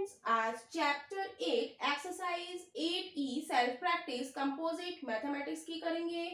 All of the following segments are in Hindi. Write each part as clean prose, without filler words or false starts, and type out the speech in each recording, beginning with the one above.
students, आज chapter 8 exercise 8E self practice composite mathematics की करेंगे,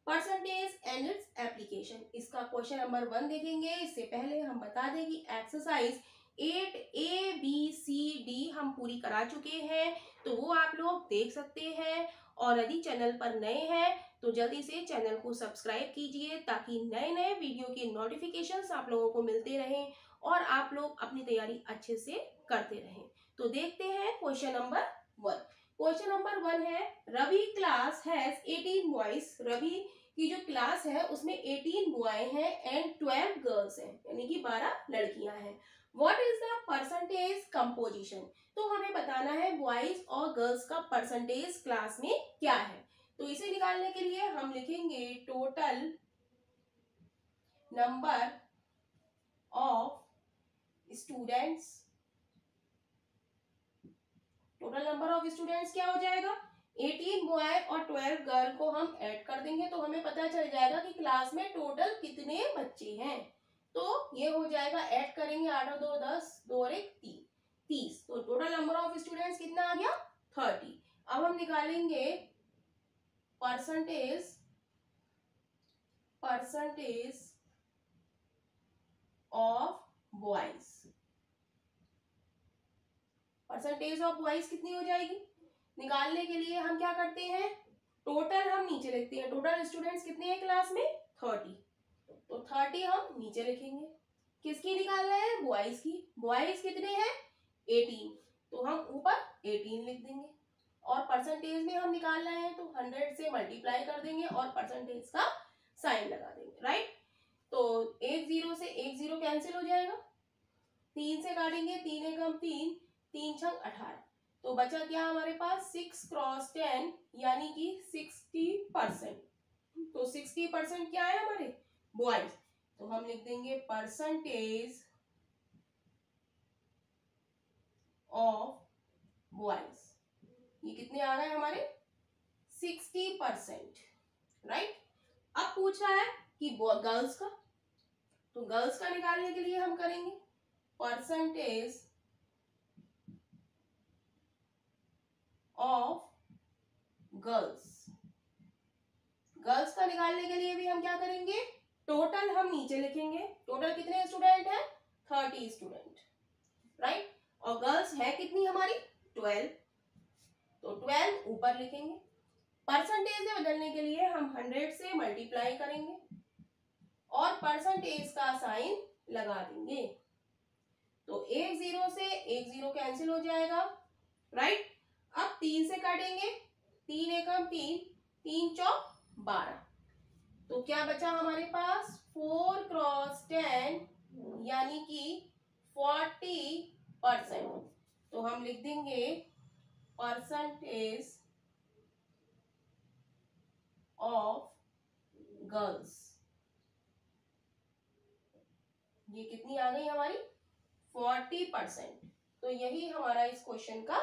परसेंटेज एंड इट्स एप्लीकेशन। इसका क्वेश्चन नंबर 1 देखेंगे। इससे पहले हम बता दें कि exercise 8A B C D हम पूरी करा चुके हैं, तो वो आप लोग देख सकते हैं। और यदि चैनल पर नए हैं तो जल्दी से चैनल को सब्सक्राइब कीजिए ताकि नए नए वीडियो के नोटिफिकेशंस आप लोगों को मिलते रहें और आप लोग अपनी तैयारी अच्छे से करते रहें। तो देखते हैं क्वेश्चन नंबर 1। क्वेश्चन नंबर 1 है, Ravi class has 18 boys. Ravi की जो क्लास है उसमें 18 बॉय हैं एंड 12 गर्ल्स हैं, यानी कि 12 लड़कियां हैं। What is the percentage composition? तो हमें बताना है बॉयज और गर्ल्स का परसेंटेज क्लास में क्या है। तो इसे निकालने के लिए हम लिखेंगे total number of students. Total number of students क्या हो जाएगा? 18 बॉय और 12 गर्ल को हम ऐड कर देंगे तो हमें पता चल जाएगा कि क्लास में टोटल कितने बच्चे हैं। तो ये हो जाएगा, ऐड करेंगे 8 और 2 10, 2 और 1 30। तो टोटल नंबर ऑफ स्टूडेंट्स कितना आ गया? 30। अब हम निकालेंगे percentage of boys. Percentage of boys कितनी हो जाएगी? निकालने के लिए हम क्या करते हैं, टोटल हम नीचे लिखते हैं। टोटल स्टूडेंट्स कितने हैं क्लास में? 30। तो 30 हम नीचे लिखेंगे। किसकी निकालना है? बॉयज की। बॉयज कितने हैं? 18। तो हम ऊपर 18 लिख देंगे। और परसेंटेज में हम निकालना है तो 100 से मल्टीप्लाई कर देंगे और परसेंटेज का साइन लगा देंगे, राइट। तो 1 0 से 1 0 कैंसिल हो जाएगा। 3 से काटेंगे, 3 एकम 3, 3 छंग 18। तो बचा क्या हमारे पास? 6 क्रॉस 10 यानी कि 60%। तो 60% क्या है हमारे? बॉयज। तो हम लिख देंगे परसेंटेज ऑफ बॉयज। ये कितने आ गए हमारे? 60%, राइट। अब पूछ रहा है कि गर्ल्स का। तो गर्ल्स का निकालने के लिए हम करेंगे परसेंटेज ऑफ गर्ल्स। गर्ल्स का निकालने के लिए भी हम क्या करेंगे, टोटल हम नीचे लिखेंगे। टोटल कितने स्टूडेंट हैं? 30 स्टूडेंट, राइट। और गर्ल्स है कितनी हमारी? 12। तो 12 ऊपर लिखेंगे। परसेंटेज में बदलने के लिए हम 100 से मल्टीप्लाई करेंगे और परसेंटेज का साइन लगा देंगे। तो 1 0 से 1 0 कैंसिल हो जाएगा, राइट। अब 3 से काटेंगे, 3 एकम 3, 3 चौक 12। तो क्या बचा हमारे पास? 4 क्रॉस 10 यानी कि 40%। तो हम लिख देंगे परसेंटेज ऑफ गर्ल्स। ये कितनी आ गई हमारी? 40%। तो यही हमारा इस क्वेश्चन का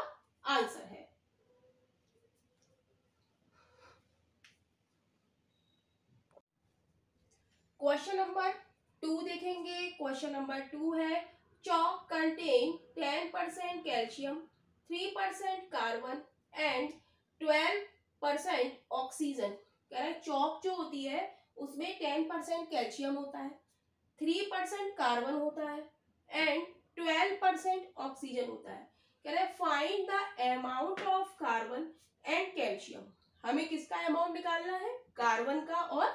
आंसर है। क्वेश्चन नंबर 2 देखेंगे। क्वेश्चन नंबर 2 है, chalk contain 10% calcium, 3% carbon and 12% oxygen. कह रहा है चॉक जो होती है उसमें 10% कैल्शियम होता है, 3% कार्बन होता है एंड 12% ऑक्सीजन होता है। कह रहा है find the amount of carbon and calcium. हमें किसका अमाउंट निकालना है? कार्बन का और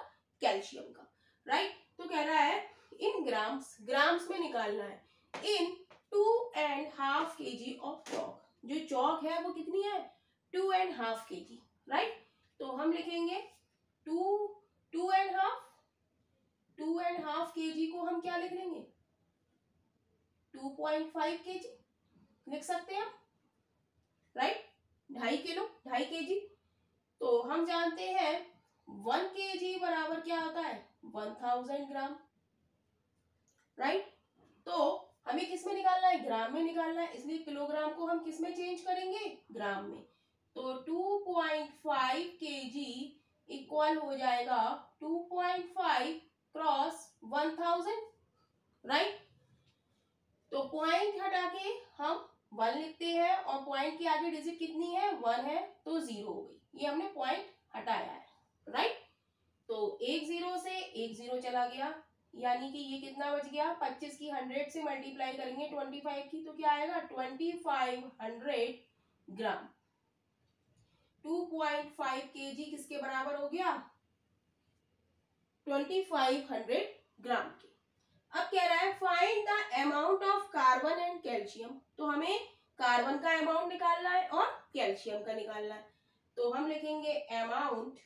कैल्शियम का, राइट। तो कह रहा है इन ग्राम्स, ग्राम्स में निकालना है। इन 2.5 kg ऑफ चॉक। जो चॉक है वो कितनी है? 2.5 kg, राइट। तो हम लिखेंगे 2.5 kg को हम क्या लिख लेंगे? 2.5 kg लिख सकते हैं, राइट। 2.5 kilo, 2.5 kg। तो हम जानते हैं 1 kg बराबर क्या होता है? 1000 ग्राम, राइट। तो हमें किस में निकालना है? ग्राम में निकालना है, इसलिए किलोग्राम को हम किस में चेंज करेंगे? ग्राम में। तो 2.5 kg इक्वल हो जाएगा 2.5 क्रॉस 1000, राइट। तो पॉइंट हटा के हम 1 लिखते हैं और पॉइंट के आगे डिजिट कितनी है 1 है तो 0 हो गई, ये हमने पॉइंट हटाया है, राइट। तो एक 0 से एक 0 चला गया, यानी कि ये कितना बच गया 25 की 100 से मल्टीप्लाई करेंगे 25 की तो क्या आएगा 2500 ग्राम। 2.5 kg किसके बराबर हो गया 2500 ग्राम के। अब कह रहा है find the amount of carbon and calcium, तो हमें कार्बन का अमाउंट निकालना है और कैल्शियम का निकालना है। तो हम लिखेंगे amount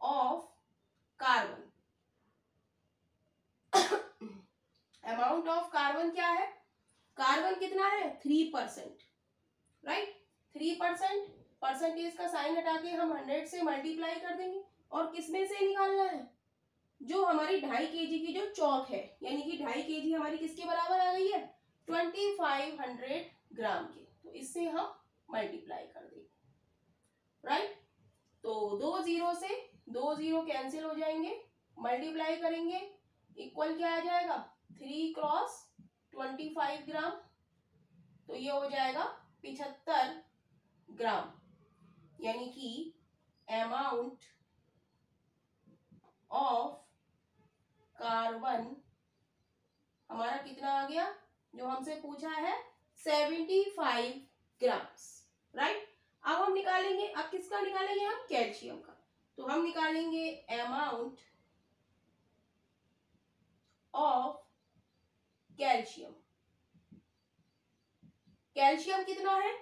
of carbon. Amount of carbon क्या है, कार्बन कितना है 3%, राइट। 3% परसेंटेज का साइन हटा के हम 100 से मल्टीप्लाई कर देंगे और किसमें से निकालना है जो हमारी 2.5 kg की जो चौक है, यानी कि 2.5 kg हमारी किसके बराबर आ गई है 2500 ग्राम के, तो इससे हम मल्टीप्लाई कर देंगे, राइट। तो 2 0 से 2 0 कैंसिल हो जाएंगे, मल्टीप्लाई करेंगे इक्वल क्या आ जाएगा 3 क्रॉस 25 ग्राम, तो ये हो जाएगा 75 ग्राम, यानी कि अमाउंट ऑफ कार्बन हमारा कितना आ गया जो हमसे पूछा है 75 ग्राम्स, राइट। अब हम निकालेंगे, अब किसका निकालेंगे हम कैल्शियम का, तो हम निकालेंगे अमाउंट ऑफ कैल्शियम। कैल्शियम कितना है,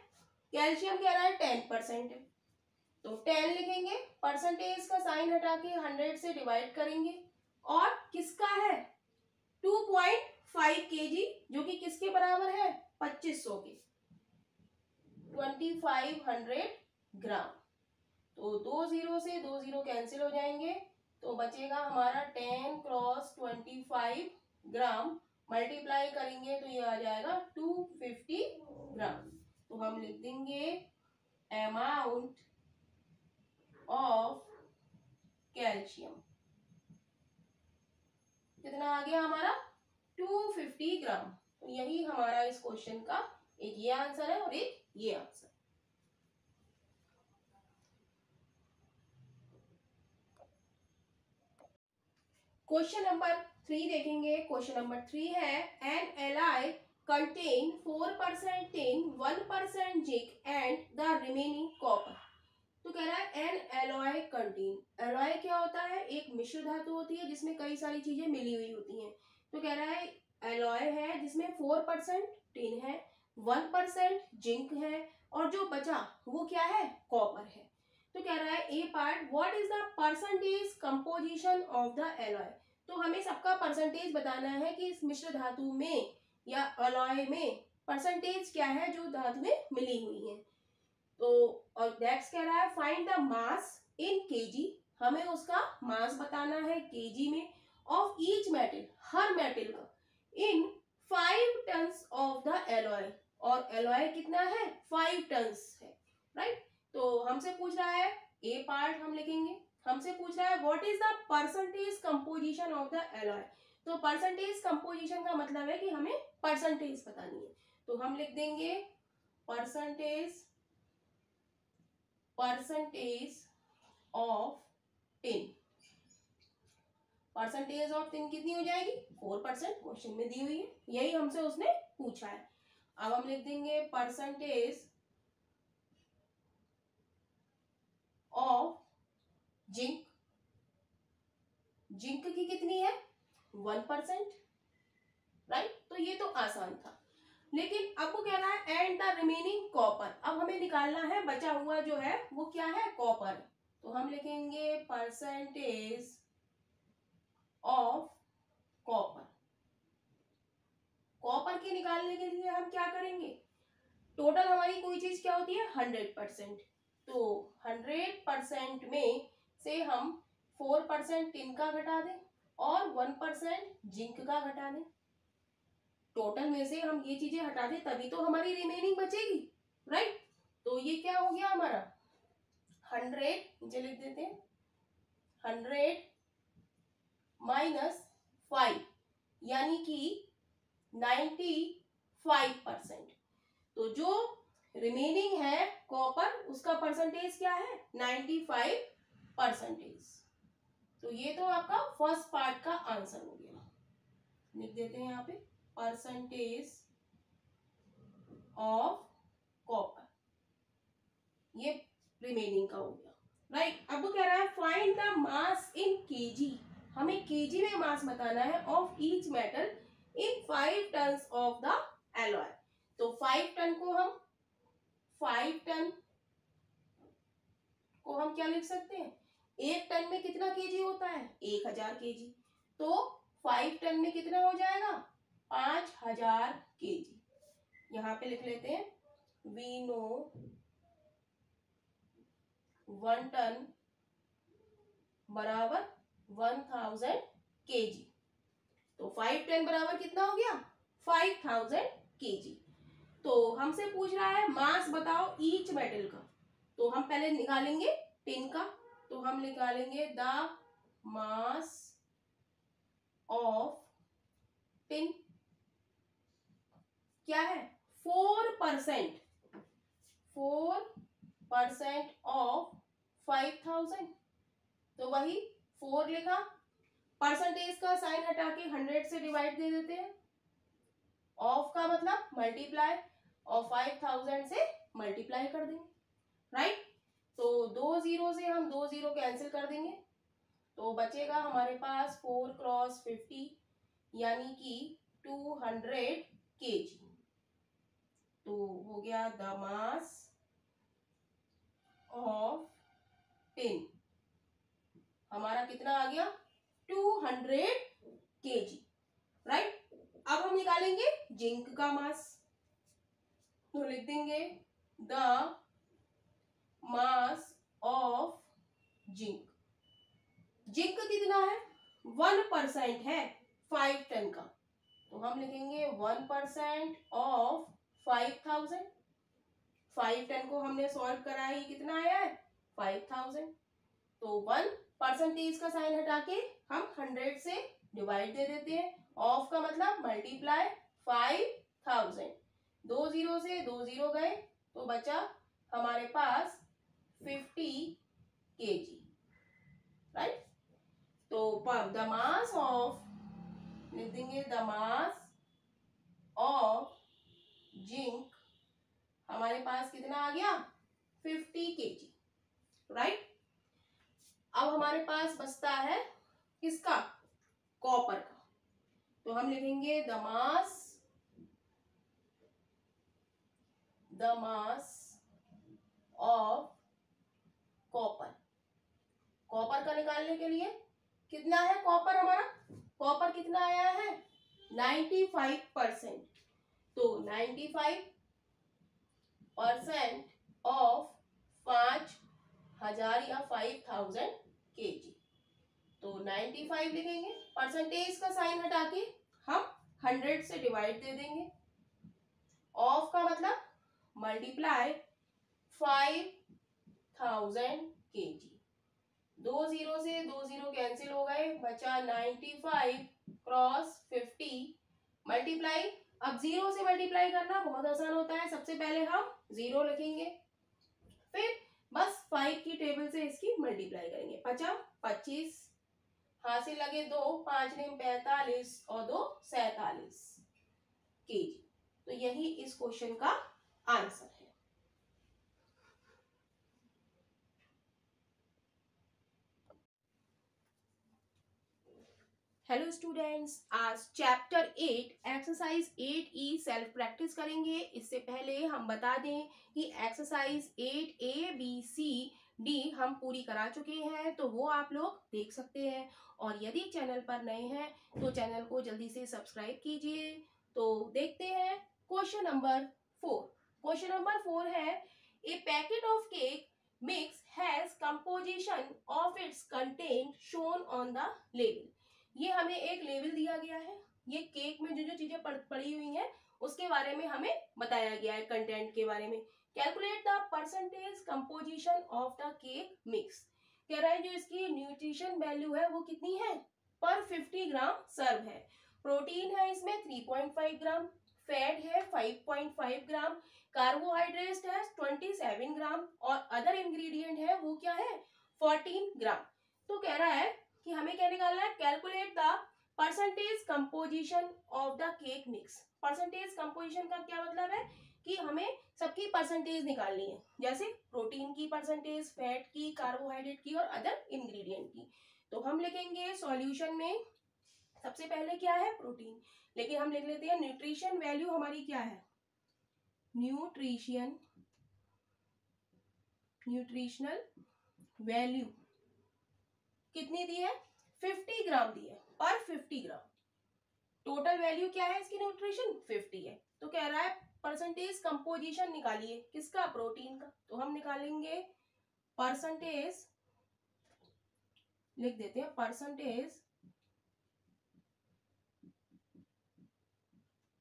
कैल्शियम कह रहा है 10% है, तो 10 लिखेंगे, परसेंटेज का साइन हटा के 100 से डिवाइड करेंगे और किसका है 2.5 kg जो कि किसके बराबर है 2500 के, 2500 ग्राम। तो 2 0 से 2 0 कैंसिल हो जाएंगे, तो बचेगा हमारा 10 क्रॉस 25 ग्राम, मल्टीप्लाई करेंगे तो ये आ जाएगा 250 ग्राम। तो हम लिख देंगे अमाउंट ऑफ कैल्शियम कितना आ गया हमारा 250 ग्राम। तो यही हमारा इस क्वेश्चन का एक ये आंसर है और एक ये आंसर। क्वेश्चन नंबर 3 देखेंगे। क्वेश्चन नंबर 3 है N alloy contain 4% tin 1% zinc and the remaining copper. तो कह रहा है एन एलॉय कंटेन, एलॉय क्या होता है एक मिश्र धातु होती है जिसमें कई सारी चीजें मिली हुई होती हैं। तो कह रहा है एलॉय है जिसमें 4% टिन है 1% जिंक है और जो बचा वो क्या है कॉपर है। तो कह रहा है A part what is the percentage composition of the alloy. तो हमें सबका परसेंटेज बताना है कि इस मिश्र धातु में या एलॉय में परसेंटेज क्या है जो धातु में मिली हुई है। तो और नेक्स्ट कह रहा है find the mass in KG, हमें उसका मास बताना है केजी में of each metal, her metal का इन 5 टन्स ऑफ द एलॉय, और एलॉय कितना है 5 टन्स है, राइट। तो हमसे पूछ रहा है ए पार्ट हम लिखेंगे, हमसे पूछ रहा है what is the percentage composition of the alloy. तो परसेंटेज कंपोजिशन का मतलब है कि हमें परसेंटेज बतानी है, तो हम लिख देंगे percentage of tin. Percentage of tin कितनी हो जाएगी 4%, क्वेश्चन में दी हुई है, यही हमसे उसने पूछा है। अब हम लिख देंगे परसेंटेज ऑफ जिंक, जिंक की कितनी है 1%, राइट। तो ये तो आसान था, लेकिन अब वो कह रहा है एंड द रिमेनिंग कॉपर। अब हमें निकालना है बचा हुआ जो है वो क्या है कॉपर। तो हम लिखेंगे परसेंटेज ऑफ कॉपर। कॉपर की निकालने के लिए हम क्या करेंगे, टोटल हमारी कोई चीज क्या होती है 100%, तो 100% में से हम 4% टिन का घटा दें और 1% जिंक का घटा दें। टोटल में से हम ये चीजें हटा दें तभी तो हमारी रिमेनिंग बचेगी, राइट। तो ये क्या हो गया हमारा 100, नीचे लिख देते हैं 100 - 5, यानी कि 95%। तो जो रिमेनिंग है कॉपर, उसका परसेंटेज क्या है? 95%। तो ये तो आपका फर्स्ट पार्ट का आंसर हो गया। लिख देते हैं यहाँ पे परसेंटेज ऑफ कॉपर, ये रिमेनिंग का हो गया, राइट। अब वो कह रहा है find the mass in KG, हमें केजी में मास बताना है of each metal in 5 ton of the alloy. तो 5 टन को हम क्या लिख सकते हैं? 1 टन में कितना केजी होता है? 1000 केजी। तो 5 टन में कितना हो जाएगा? 5000 केजी। यहाँ पे लिख लेते हैं वी नो 1 टन बराबर 1000 केजी। तो 5 टन बराबर कितना हो गया? 5000 केजी। तो हमसे पूछ रहा है मास बताओ ईच मेटल का। तो हम पहले निकालेंगे टिन का। तो हम निकालेंगे द मास ऑफ टिन, क्या है? 4%, 4% ऑफ 5000। तो वही 4 लिखा, परसेंटेज का साइन हटा के 100 से डिवाइड दे देते हैं। ऑफ का मतलब मल्टीप्लाई, और 5000 से मल्टीप्लाई कर देंगे, राइट। तो 2 जीरो से हम 2 जीरो कैंसिल कर देंगे, तो बचेगा हमारे पास 4 क्रॉस 50 यानी कि 200 केजी। तो हो गया द मास ऑफ टिन, हमारा कितना आ गया? 200 केजी, राइट। अब हम निकालेंगे जिंक का मास। तो लिख देंगे the mass of zinc. Zinc कितना है? 1% है 5 टन का। तो हम लिखेंगे 1% ऑफ 5000। 5 टन को हमने सॉल्व करा है, कितना आया है? 5000। तो 1 परसेंटेज का साइन हटा के हम 100 से डिवाइड दे देते हैं। ऑफ का मतलब मल्टीप्लाई 5000। 2 जीरो से 2 जीरो गए, तो बचा हमारे पास 50 केजी, राइट। तो द मास ऑफ, लिख देंगे द मास ऑफ जिंक, हमारे पास कितना आ गया? 50 केजी, राइट। अब हमारे पास बचता है किसका? कॉपर का। तो हम लिखेंगे the mass of copper. Copper का निकालने के लिए कितना है कॉपर हमारा? कॉपर कितना आया है? 95%। तो 95% ऑफ 5000 या 5000 केजी। तो 95 लिखेंगे, परसेंटेज का साइन हटा के हम 100 से डिवाइड दे देंगे। ऑफ का मतलब मल्टीप्लाई 5000 केजी। 2 जीरो से 2 जीरो कैंसिल हो गए, बचा 95 क्रॉस 50 मल्टीप्लाई। अब 0 से मल्टीप्लाई करना बहुत आसान होता है। सबसे पहले हम 0 लिखेंगे, फिर बस 5 की टेबल से इसकी मल्टीप्लाई करेंगे। 50 25, हासिल लगे 2, 5 ने 45 और 2 47 केजी। तो यही इस क्वेश्चन का आंसर है। हेलो स्टूडेंट्स, आज chapter 8 exercise 8E self practice करेंगे। इससे पहले हम बता दें कि exercise 8A B C D हम पूरी करा चुके हैं, तो वो आप लोग देख सकते हैं। और यदि चैनल पर नए हैं तो चैनल को जल्दी से सब्सक्राइब कीजिए। तो देखते हैं क्वेश्चन नंबर 4। क्वेश्चन नंबर 4 है a packet of cake mix has composition of its content shown on the label. ये हमें एक लेवल दिया गया है, ये केक में जो जो चीजें पड़ी हुई हैं उसके बारे में हमें बताया गया है, कंटेंट के बारे में। Calculate the percentage composition of the cake mix. कह रहा है जो इसकी न्यूट्रिशन वैल्यू है वो कितनी है? पर 50 ग्राम सर्व है। प्रोटीन है इसमें 3.5 ग्राम, फैट है 5.5 ग्राम, कार्बोहाइड्रेट है 27 ग्राम और अदर इंग्रेडिएंट है वो क्या है 14 ग्राम। तो कह रहा है कि हमें क्या निकालना है, calculate the percentage composition of the cake mix. Percentage composition का क्या मतलब है कि हमें सबकी परसेंटेज निकालनी है, जैसे प्रोटीन की परसेंटेज, फैट की, कार्बोहाइड्रेट की और अदर इंग्रेडिएंट की। तो हम लिखेंगे सॉल्यूशन में सबसे पहले क्या है प्रोटीन, लेकिन हम लिख लेते हैं न्यूट्रिशन वैल्यू हमारी क्या है, न्यूट्रिशनल वैल्यू कितनी दी है 50 ग्राम दी है पर 50 ग्राम। टोटल वैल्यू क्या है इसकी न्यूट्रिशन 50 है। तो कह रहा है परसेंटेज कंपोजिशन निकालिए किसका, प्रोटीन का। तो हम निकालेंगे परसेंटेज, लिख देते हैं परसेंटेज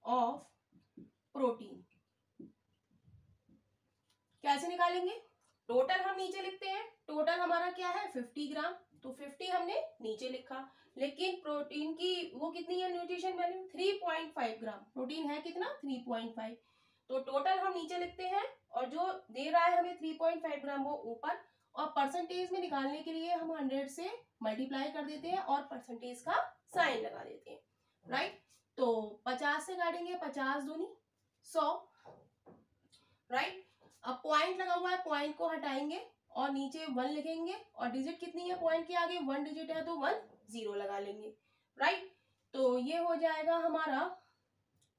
ऑफ प्रोटीन। कैसे निकालेंगे, टोटल हम नीचे लिखते हैं, टोटल हमारा क्या है 50 ग्राम, तो 50 हमने नीचे लिखा, लेकिन प्रोटीन की वो कितनी है न्यूट्रिशन वैल्यू 3.5 ग्राम, प्रोटीन है कितना 3.5, तो टोटल हम नीचे लिखते हैं और जो दे रहा है हमें 3.5 ग्राम वो ऊपर, और परसेंटेज में निकालने के लिए हम 100 से मल्टीप्लाई कर देते हैं और परसेंटेज का साइन लगा देते हैं, राइट। तो 50 से काटेंगे, 50 दूनी 100, राइट। अब पॉइंट लगा हुआ है, पॉइंट को हटाएंगे और नीचे 1 लिखेंगे और डिजिट कितनी है पॉइंट के आगे 1 डिजिट है तो 1 0 लगा लेंगे, राइट। तो ये हो जाएगा हमारा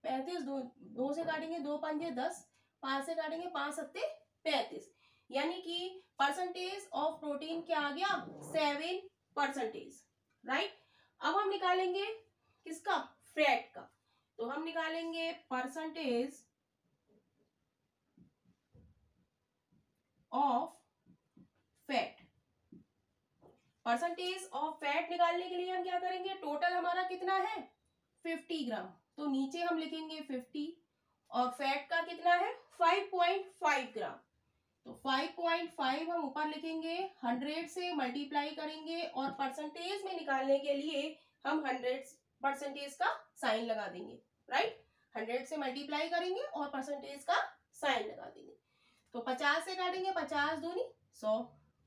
35, दो से काटेंगे 2 पंजे 10, 5 से काटेंगे 5 सत्ते 35, यानी कि परसेंटेज ऑफ प्रोटीन क्या आ गया 7%, राइट। अब हम निकालेंगे किसका, फैट का। तो हम निकालेंगे percentage of fat. Percentage of fat निकालने के लिए हम क्या करेंगे, टोटल हमारा कितना है 50 ग्राम, तो नीचे हम लिखेंगे 50 और फैट का कितना है 5.5 ग्राम, तो 5.5 हम ऊपर लिखेंगे, 100 से मल्टीप्लाई करेंगे और परसेंटेज में निकालने के लिए हम 100% का साइन लगा देंगे, राइट। 100 से मल्टीप्लाई करेंगे और परसेंटेज का साइन लगा देंगे। तो 50 से काटेंगे, 50 दूनी 100,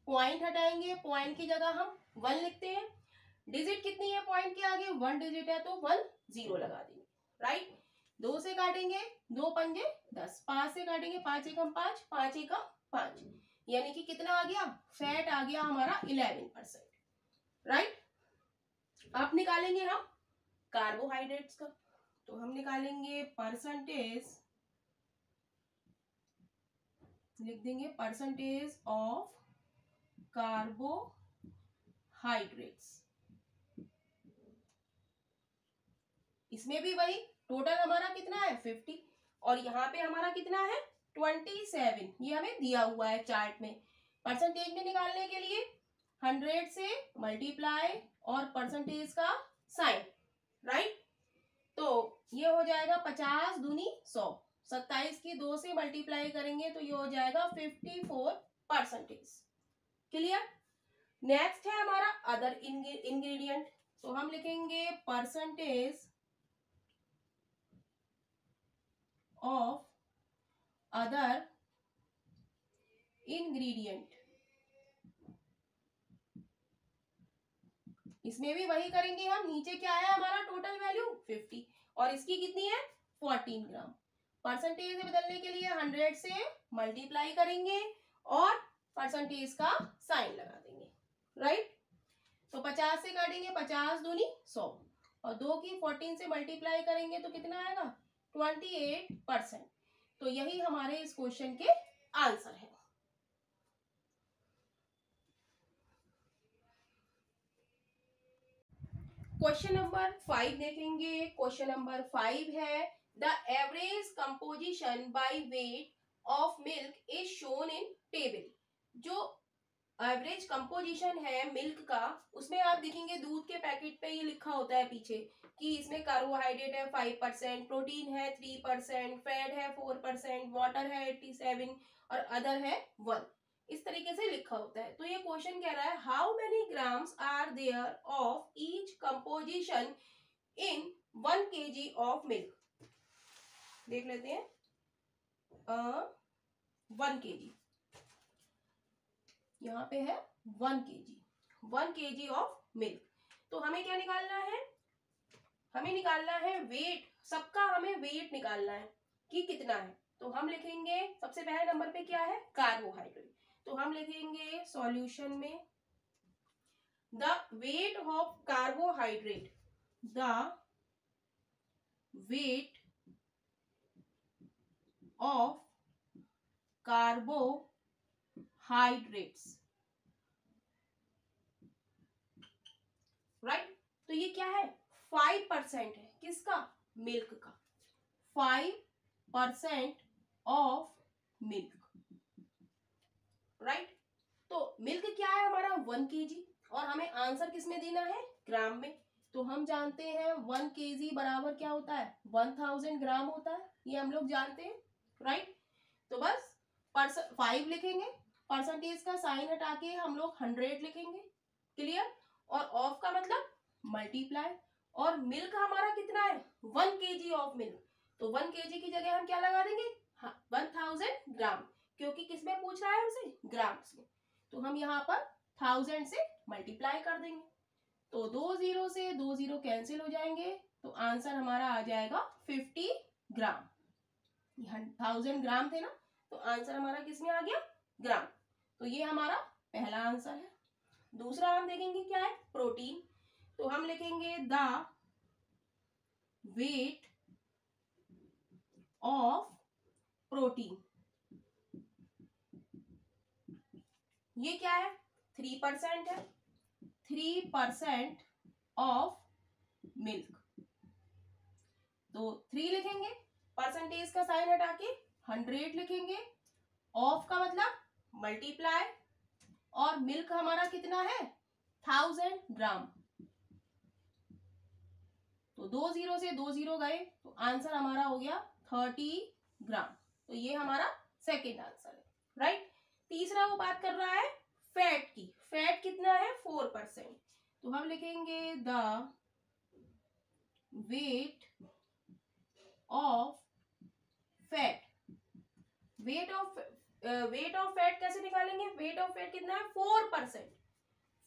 पॉइंट हटाएंगे, पॉइंट की जगह हम 1 लिखते हैं, डिजिट कितनी है पॉइंट के आगे 1 डिजिट है तो 1 0 लगा देंगे, राइट। 2 से काटेंगे 2 पंजे 10, 5 से काटेंगे 5 एकम 5, 5 एकम 5, यानी कि कितना आ गया, फैट आ गया हमारा 11%, राइट। अब निकालेंगे हम कार्बोहाइड्रेट्स का। तो हम निकालेंगे परसेंटेज, लिख देंगे परसेंटेज ऑफ कार्बोहाइड्रेट्स। इसमें भी वही टोटल हमारा कितना है 50 और यहाँ पे हमारा कितना है 27, ये हमें दिया हुआ है चार्ट में। परसेंटेज में निकालने के लिए 100 से मल्टीप्लाई और परसेंटेज का साइन, राइट। तो ये हो जाएगा 50 दूनी 100, 27 की 2 से मल्टीप्लाई करेंगे तो ये हो जाएगा 54%, क्लियर। नेक्स्ट है हमारा अदर इंग्रेडिएंट। तो हम लिखेंगे परसेंटेज ऑफ अदर इंग्रेडिएंट। इसमें भी वही करेंगे हम, नीचे क्या है हमारा टोटल वैल्यू 50 और इसकी कितनी है 14 ग्राम। परसेंटेज में बदलने के लिए 100 से मल्टीप्लाई करेंगे और परसेंटेज का साइन लगा देंगे, राइट। तो 50 से काटेंगे, 50 दूनी 100 और 2 की 14 से मल्टीप्लाई करेंगे तो कितना आएगा 28%। तो यही हमारे इस क्वेश्चन के आंसर है। क्वेश्चन नंबर 5 देखेंगे। क्वेश्चन नंबर 5 है the average composition by weight of milk is shown in table. जो एवरेज कंपोजिशन है मिल्क का, उसमें आप देखेंगे दूध के पैकेट पे ये लिखा होता है पीछे कि इसमें कार्बोहाइड्रेट है 5%, प्रोटीन है 3%, फैट है 4%, वाटर है 87 और अदर है 1, इस तरीके से लिखा होता है। तो ये क्वेश्चन कह रहा है how many grams are there of each composition in 1 kg of milk, देख लेते हैं 1 kg, यहाँ पे है 1 kg ऑफ मिल्क। तो हमें क्या निकालना है, हमें निकालना है वेट, सबका हमें वेट निकालना है कि कितना है। तो हम लिखेंगे सबसे पहले नंबर पे क्या है, कार्बोहाइड्रेट। तो हम लिखेंगे सॉल्यूशन में the weight of carbohydrate, the weight of carbohydrates, right. तो ये क्या है, 5% है, किसका, मिल्क का, 5% ऑफ मिल्क, राइट। तो मिल्क क्या है हमारा 1 kg, और हमें आंसर किसमें देना है, ग्राम में। तो हम जानते हैं 1 kg बराबर क्या होता है, 1000 ग्राम होता है, ये हम लोग जानते हैं, राइट। तो बस 5 लिखेंगे, परसेंटेज का साइन हटा के हम लोग 100 लिखेंगे, क्लियर। और ऑफ का मतलब मल्टीप्लाई, और मिल्क हमारा कितना है 1 kg ऑफ मिल्क, तो 1 kg की जगह हम क्या लगा देंगे, 1000 ग्राम, क्योंकि किसमें पूछ रहा है हमसे, ग्राम्स में। तो हम यहाँ पर 1000 से मल्टीप्लाई कर देंगे, तो 2 0 से 2 0 कैंसिल हो जाएंगे, तो आंसर हमारा आ जाएगा 50 ग्राम। 1000 ग्राम थे ना, तो आंसर हमारा किसमें आ गया, ग्राम। तो ये हमारा पहला आंसर है। दूसरा हम देखेंगे क्या है, प्रोटीन। तो हम लिखेंगे द वेट ऑफ प्रोटीन, ये क्या है, 3% है, 3% ऑफ मिल्क। तो 3 लिखेंगे, परसेंटेज का साइन हटा के 100 लिखेंगे, ऑफ का मतलब मल्टीप्लाई, और मिल्क हमारा कितना है 1000 ग्राम। तो 2 0 से 2 0 गए, तो आंसर हमारा हो गया 30 ग्राम। तो ये हमारा सेकेंड आंसर है, राइट। तीसरा वो बात कर रहा है फैट की, फैट कितना है 4%। तो हम लिखेंगे the weight of fat, weight of fat कैसे निकालेंगे, वेट ऑफ फैट कितना है 4%,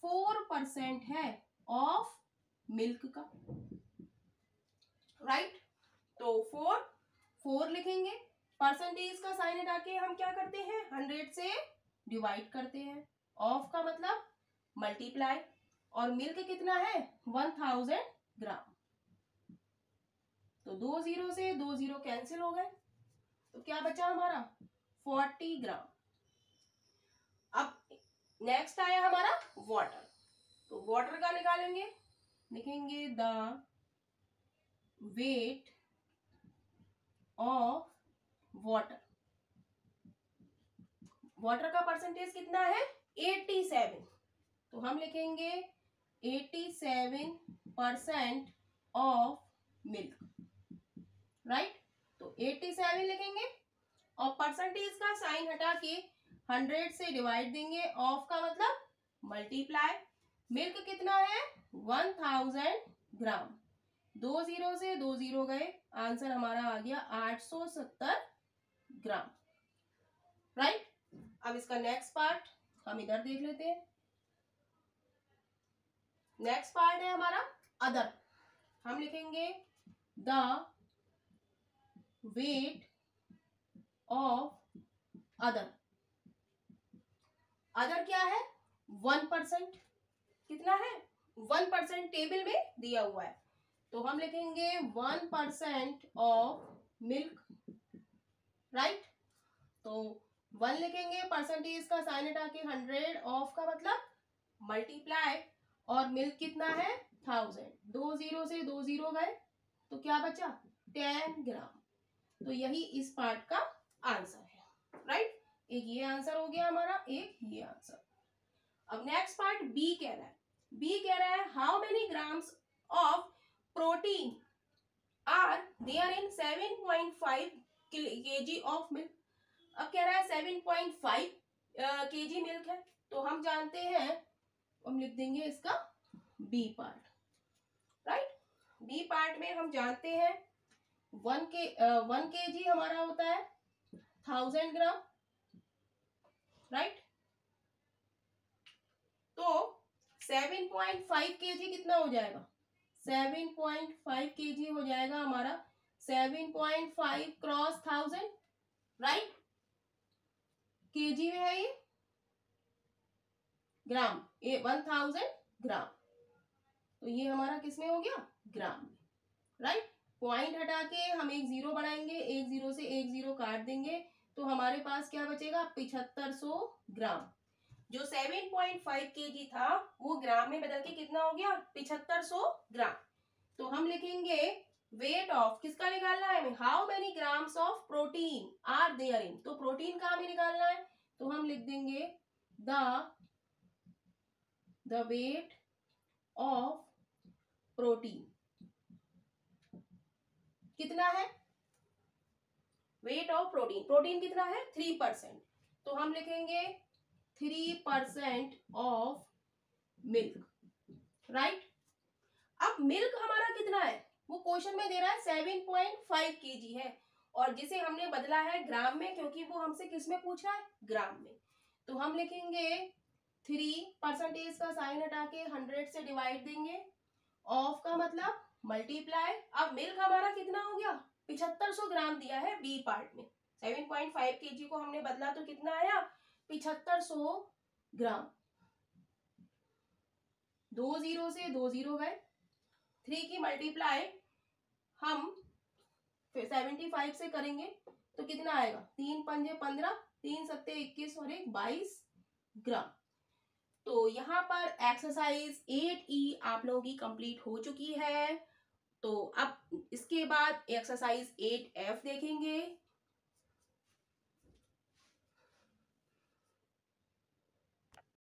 4% है ऑफ मिल्क का, राइट। तो 4 लिखेंगे, परसेंटेज का साइन हटा के हम क्या करते हैं 100 से डिवाइड करते हैं, ऑफ का मतलब मल्टीप्लाई, और मिल्क कितना है 1000 ग्राम। तो 2 0 से 2 0 कैंसिल हो गए, तो क्या बचा हमारा 40 ग्राम। अब नेक्स्ट आया हमारा वाटर। तो वाटर का निकालेंगे, लिखेंगे the weight of water, water का परसेंटेज कितना है 87। तो हम लिखेंगे 87% ऑफ मिल्क, राइट। तो 87 लिखेंगे, और परसेंटेज का साइन हटा के 100 से डिवाइड देंगे, ऑफ का मतलब मल्टीप्लाई, मिल्क कितना है 1000 ग्राम। 2 0 से 2 0 गए, आंसर हमारा आ गया 870 ग्राम, राइट। अब इसका नेक्स्ट पार्ट हम इधर देख लेते हैं। नेक्स्ट पार्ट है हमारा अदर। हम लिखेंगे the weight of other, other क्या है 1%, कितना है 1% टेबल में दिया हुआ है। तो हम लिखेंगे 1% ऑफ मिल्क, राइट। तो 1 लिखेंगे, परसेंटेज का साइन हटा के 100, ऑफ का मतलब मल्टीप्लाई, और मिल्क कितना है 1000। 2 0 से 2 0 गए, तो क्या बचा 10 ग्राम। तो यही इस पार्ट का आंसर है, राइट। एक ये आंसर हो गया हमारा, एक ये आंसर। अब नेक्स्ट पार्ट बी कह रहा है, बी कह रहा है how many grams of protein are there in 7.5 kg of milk. अब कह रहा है 7.5 kg मिल्क है, तो हम जानते हैं, हम लिख देंगे इसका B part, right. B part में हम जानते हैं 1 kg हमारा होता है 1000 ग्राम, राइट। तो 7.5 kg कितना हो जाएगा, 7.5 kg हो जाएगा हमारा 7.5 क्रॉस 1000, राइट। केजी में है ये, ग्राम, ये 1000 ग्राम, तो ये हमारा किसमें हो गया, ग्राम में, राइट। पॉइंट हटा के हम एक जीरो बनाएंगे, एक जीरो से एक जीरो काट देंगे, तो हमारे पास क्या बचेगा, 7500 ग्राम। जो 7.5 kg था वो ग्राम में बदल के कितना हो गया, 7500 ग्राम। तो हम लिखेंगे वेट ऑफ, किसका निकालना है हमें, how many grams of protein are there in, तो प्रोटीन का हमें निकालना है, तो हम लिख देंगे द वेट ऑफ प्रोटीन कितना है, वेट ऑफ प्रोटीन, प्रोटीन कितना है 3%, तो हम लिखेंगे 3% ऑफ मिल्क, राइट। अब मिल्क हमारा कितना है, वो क्वेश्चन में दे रहा है 7.5 kg है, और जिसे हमने बदला है ग्राम में, क्योंकि वो हमसे किस में पूछ रहा है, ग्राम में। तो हम लिखेंगे 3% का साइन हटा के 100 से डिवाइड देंगे, ऑफ का मतलब मल्टीप्लाई। अब मिल्क हमारा कितना हो गया, 7500 ग्राम दिया है बी पार्ट में, 7.5 kg को हमने बदला तो कितना आया, 7500 ग्राम। 2 जीरो से 2 जीरो गए, 3 की मल्टीप्लाई हम 75 से करेंगे तो कितना आएगा, 3 पंजे 15, 3 सत्ते 21 और 1 22 ग्राम। तो यहाँ पर एक्सरसाइज 8E आप लोगों की कंप्लीट हो चुकी है। तो अब इसके बाद एक्सरसाइज 8F देखेंगे।